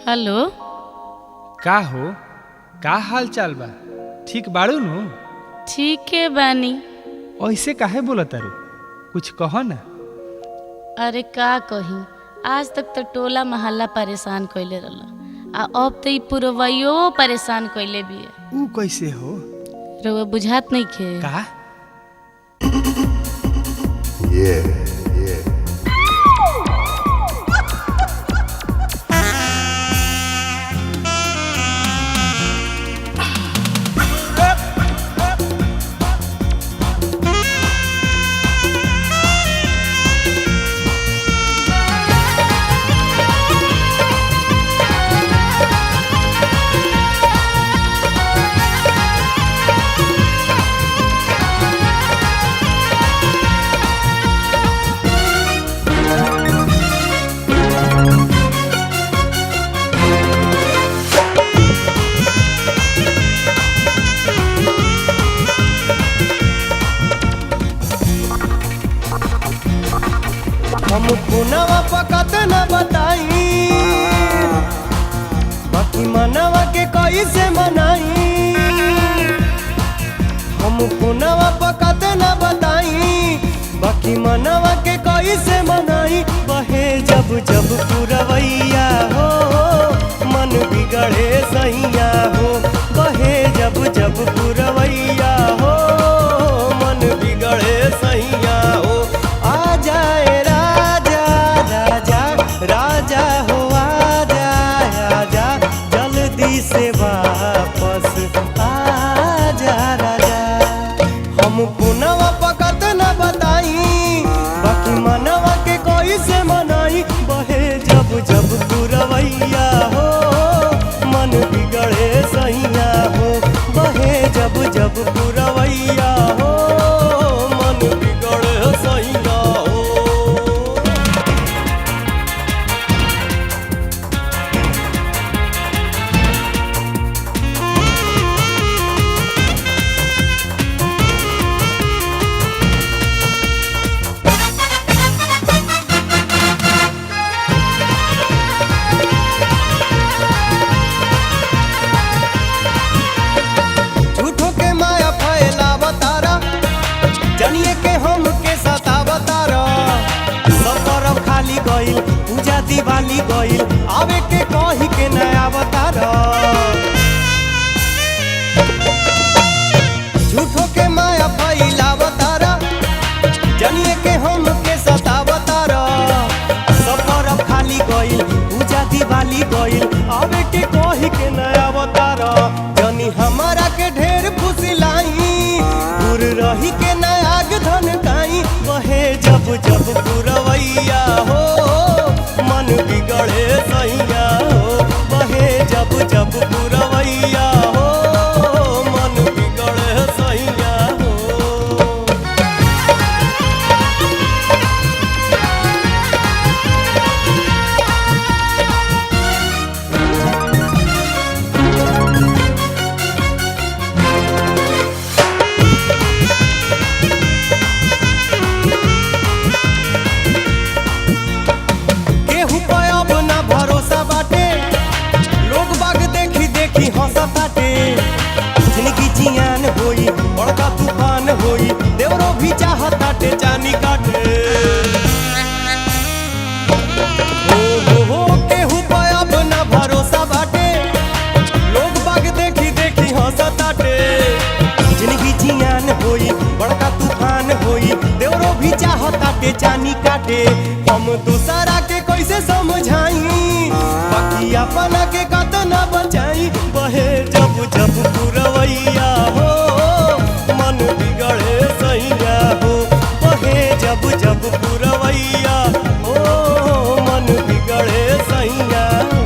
Hello. का हो, का हाल चाल बा? ठीक बाड़ू नु? ठीक है बानी। ऐसे काहे बोलत तारू? कुछ कहो ना। अरे का कही, आज तक तो टोला मोहल्ला परेशान कइले रहल आ अब तो पुरवैयो परेशान कइले भी है। ऊ कैसे हो? रउआ बुझात नहीं खे का? हम पुनवा पकत न बताई, बाकी मनवा के कैसे मनाई। हम पुनवा पकत न बताई, बाकी मनवा के कैसे मनाई। बहे जब जब पुरवैया हो, मन बिगड़े सैया हो। बहे जब जब पुरवैया हो, मन बिगड़े सैया हो। आ जाए राजा हो, आजा आजा जल्दी से वापस आजा राजा। हम पुनवा पकत न बताई, बाकी मनवा के कोई से मनाई। बहे जब जब पुरवैया हो, मन बिगड़े सैया हो। बहे जब जब पुरवैया हो, मन बिगड़े सैया हो। पूजा दिवाली गईल, आवे के कही के नया अवतार। झूठो के माया फैलावतार, जनिए के हम के सतावतार। सब तरफ खाली गईल, पूजा दिवाली गईल, आवे के कही के नया अवतार। जनी हमारा के ढेर फुसिलाई, दूर रही के नया धन काई। बहे जब जब पुरवैया हो, मन बिगड़े सैया हो। बहे जब जब पुरवैया हो, मन बिगड़े सैया हो। जियान होई, बड़का तूफान होई, देवरो भी चाहताटे जानी काटे। हो केहू पे अब ना भरोसा बाटे, लोग बाग देखी देखी हंसताटे। जिंदगी जियान होई, बड़का तूफान होई, देवरो भी चाहताटे जानी काटे। हम दूसरा के कैसे समझाई, बाकी अपना के कत न बचाई। बहे जब जब पुरवैया हो, मन बिगड़े सैया हो। बहे जब जब पुरवैया हो, मन बिगड़े सैया हो।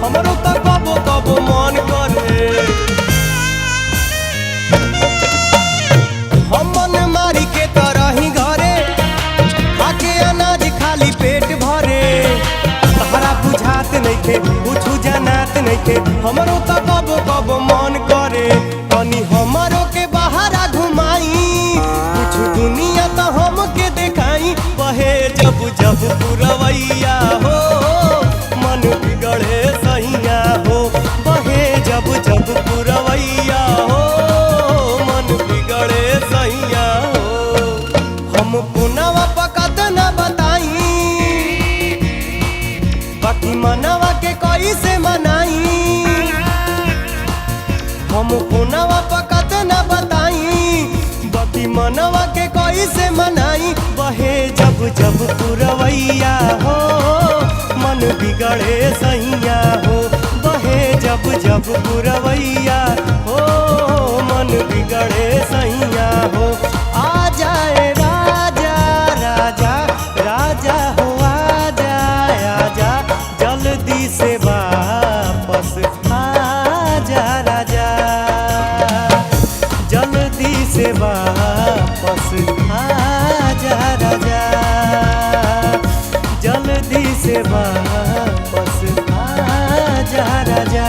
हमरो तो कबो कबो मन करे। हम मन मारी के तरह ही घरे खाके अनाज खाली पेट भरे। तहरा बुझात नइखे कुछु जनात नइखे हमरो तो कबो कबो मन करे। तनी हमरो के बहारा घुमाई कुछ दुनिया तो हमके देखाई। बहे जब जब पुरवैया हो मन बिगड़े सैया हो। बहे जब जब पुरवैया हो मन बिगड़े सैया हो। हम पुनवा पकत न बताई बाकी मनवा के कैसे मनाई। हम पुनवा पकत न बताई बाकी मनवा के कैसे मनाई। बहे जब जब पुरवैया हो मन बिगड़े सैया हो। बहे जब जब पुरवैया हो मन बिगड़े सैया हो। आ जाए राजा राजा राजा हो आ जाए आजा जल्दी से वापस आजा राजा। जल्दी से वापस आजा राजा। जल्दी से वापस आजा राजा।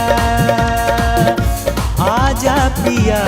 आजा पिया